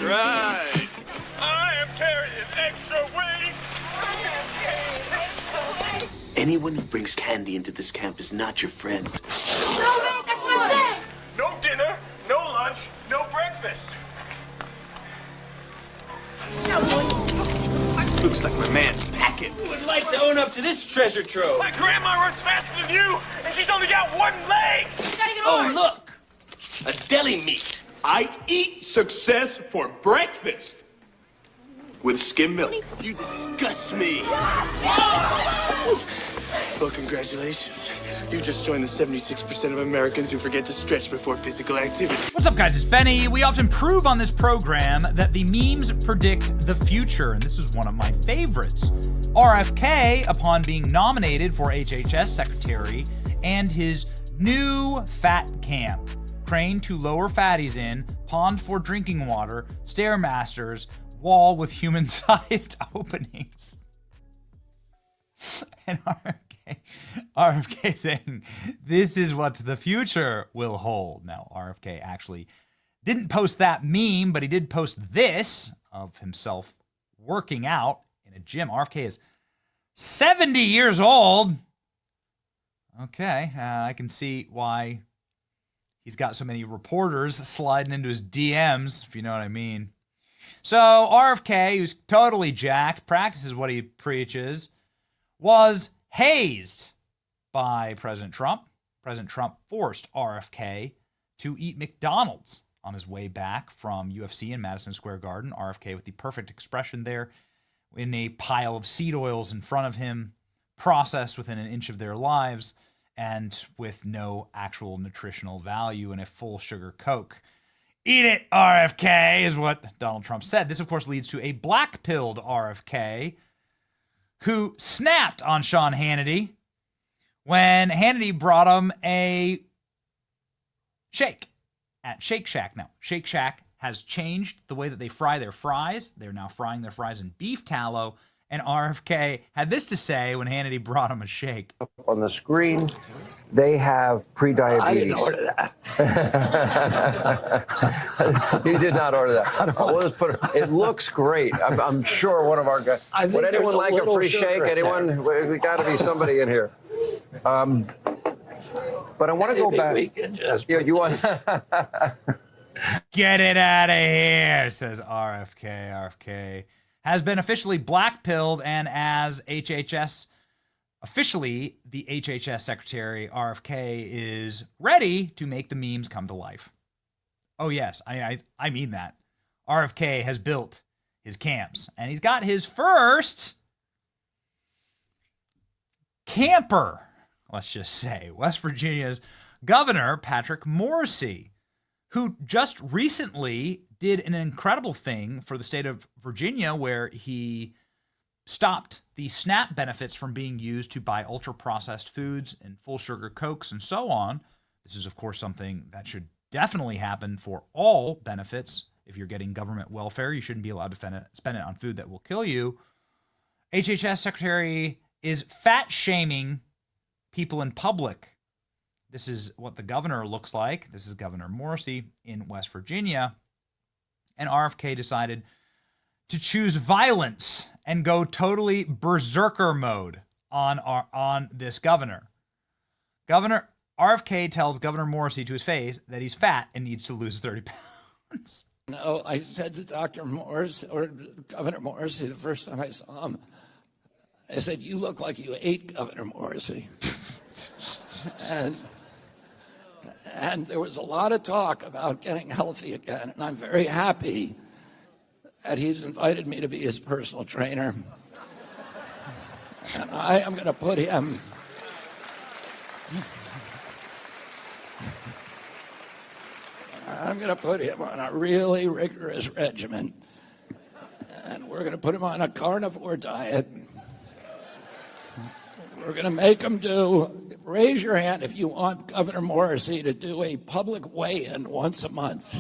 Right. I am carrying extra weight. Anyone who brings candy into this camp is not your friend. No, man, that's my dad. No dinner, no lunch, no breakfast. Looks like my man's packing. Who would like to own up to this treasure trove? My grandma runs faster than you, and she's only got one leg. Oh, look! A deli meat. I eat success for breakfast. With skim milk. You disgust me. Well, congratulations. You just joined the 76% of Americans who forget to stretch before physical activity. What's up, guys? It's Benny. We often prove on this program that the memes predict the future, and this is one of my favorites. RFK, upon being nominated for HHS secretary, and his new fat camp. Crane to lower fatties in, pond for drinking water, Stairmasters, wall with human-sized openings. And RFK saying, this is what the future will hold. Now, RFK actually didn't post that meme, but he did post this of himself working out in a gym. RFK is 70 years old. Okay, I can see why he's got so many reporters sliding into his DMs, if you know what I mean. So RFK, who's totally jacked, practices what he preaches, was hazed by President Trump. President Trump forced RFK to eat McDonald's on his way back from UFC in Madison Square Garden. RFK with the perfect expression there in a pile of seed oils in front of him, processed within an inch of their lives, and with no actual nutritional value in a full sugar Coke. Eat it, RFK, is what Donald Trump said. This, of course, leads to a black-pilled RFK who snapped on Sean Hannity when Hannity brought him a shake at Shake Shack. Now, Shake Shack has changed the way that they fry their fries. They're now frying their fries in beef tallow. And RFK had this to say when Hannity brought him a shake. On the screen, they have pre-diabetes. I didn't order that. You did not order that. We'll just put it looks great. I'm sure one of our guys. Would anyone like a free shake? Anyone? We got to be somebody in here. But I want to go back. We can just You want? Get it out of here, says RFK. RFK has been officially black-pilled, and as officially the HHS secretary, RFK is ready to make the memes come to life. Oh yes, I mean that. RFK has built his camps, and he's got his first camper, let's just say. West Virginia's Governor Patrick Morrisey, who just recently did an incredible thing for the state of Virginia where he stopped the SNAP benefits from being used to buy ultra-processed foods and full sugar Cokes and so on. This is, of course, something that should definitely happen for all benefits. If you're getting government welfare, you shouldn't be allowed to spend it on food that will kill you. HHS Secretary is fat-shaming people in public. This is what the governor looks like. This is Governor Morrisey in West Virginia. And RFK decided to choose violence and go totally berserker mode on this governor. RFK tells Governor Morrisey to his face that he's fat and needs to lose 30 pounds. No, I said to Dr. Morris, or Governor Morrisey, the first time I saw him, I said, you look like you ate Governor Morrisey. And there was a lot of talk about getting healthy again, and I'm very happy that he's invited me to be his personal trainer. And I am going to put him on a really rigorous regimen. And we're going to put him on a carnivore diet. We're going to make him raise your hand if you want Governor Morrisey to do a public weigh-in once a month.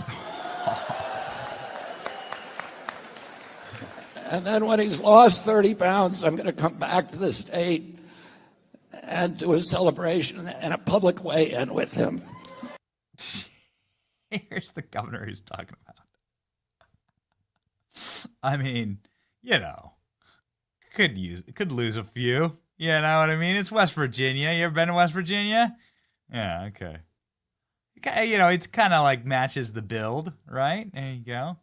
And then when he's lost 30 pounds, I'm going to come back to the state and do a celebration and a public weigh-in with him. Here's the governor who's talking about. I mean, you know, could lose a few. You know what I mean? It's West Virginia. You ever been to West Virginia? Yeah, okay. You know, it's kind of like matches the build, right? There you go.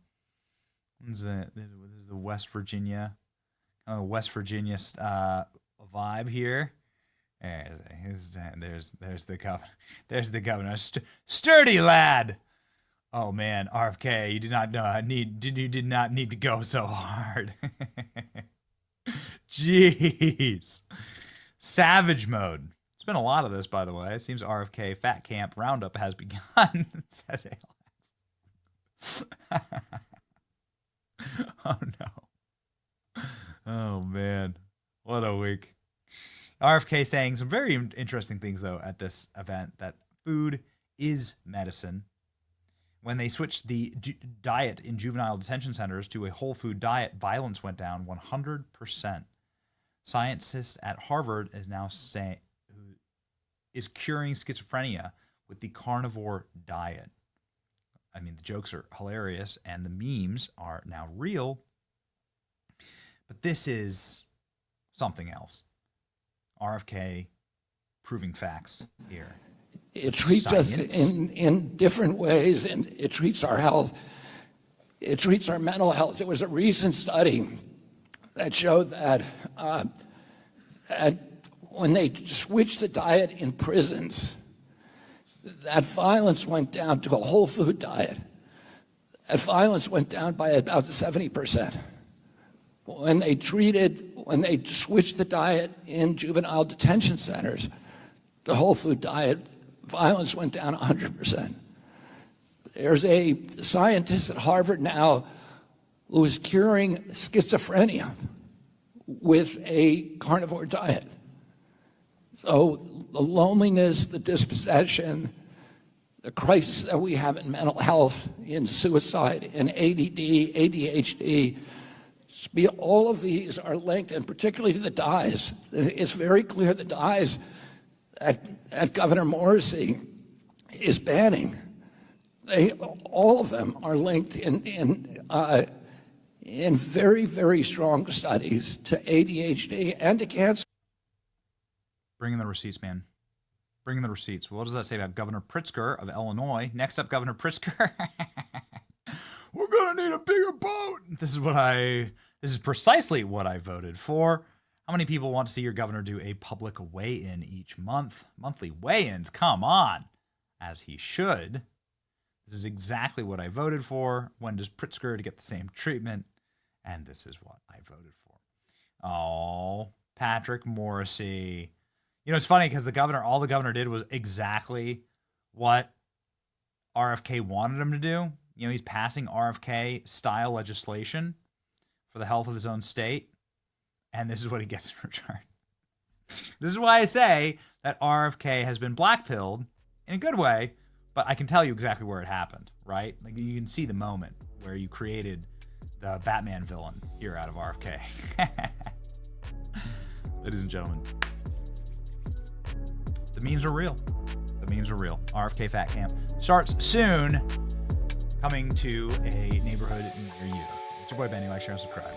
This is the West Virginia, vibe here. There's the governor. There's the governor. Sturdy lad. Oh man, RFK, you did not need to go so hard. Jeez. Savage mode. It's been a lot of this, by the way. It seems RFK Fat Camp Roundup has begun, says ALS. Oh no. Oh man. What a week. RFK saying some very interesting things, though, at this event, that food is medicine. When they switched the diet in juvenile detention centers to a whole food diet, violence went down 100%. Scientists at Harvard is curing schizophrenia with the carnivore diet. I mean, the jokes are hilarious and the memes are now real, but this is something else. RFK proving facts here. It treats us in different ways, and it treats our health. It treats our mental health. There was a recent study that showed that when they switched the diet in prisons, that violence went down to a whole food diet. That violence went down by about 70%. When they switched the diet in juvenile detention centers, the whole food diet, violence went down 100%. There's a scientist at Harvard now who is curing schizophrenia with a carnivore diet. So the loneliness, the dispossession, the crisis that we have in mental health, in suicide, in ADD, ADHD, all of these are linked, and particularly to the dyes. It's very clear the dyes that Governor Morrissey is banning, all of them are linked in very, very strong studies to ADHD and to cancer. Bring in the receipts, man. Bring in the receipts. What does that say about Governor Pritzker of Illinois? Next up, Governor Pritzker. We're going to need a bigger boat. This is precisely what I voted for. How many people want to see your governor do a public weigh-in each month? Monthly weigh-ins, come on. As he should. This is exactly what I voted for. When does Pritzker to get the same treatment? And this is what I voted for. Oh, Patrick Morrissey. You know, it's funny because all the governor did was exactly what RFK wanted him to do. You know, he's passing RFK-style legislation for the health of his own state. And this is what he gets in return. This is why I say that RFK has been blackpilled in a good way, but I can tell you exactly where it happened, right? Like, you can see the moment where you created the Batman villain here out of RFK. Ladies and gentlemen, the memes are real. The memes are real. RFK Fat Camp starts soon, coming to a neighborhood near you. It's your boy Benny. Like, share, and subscribe.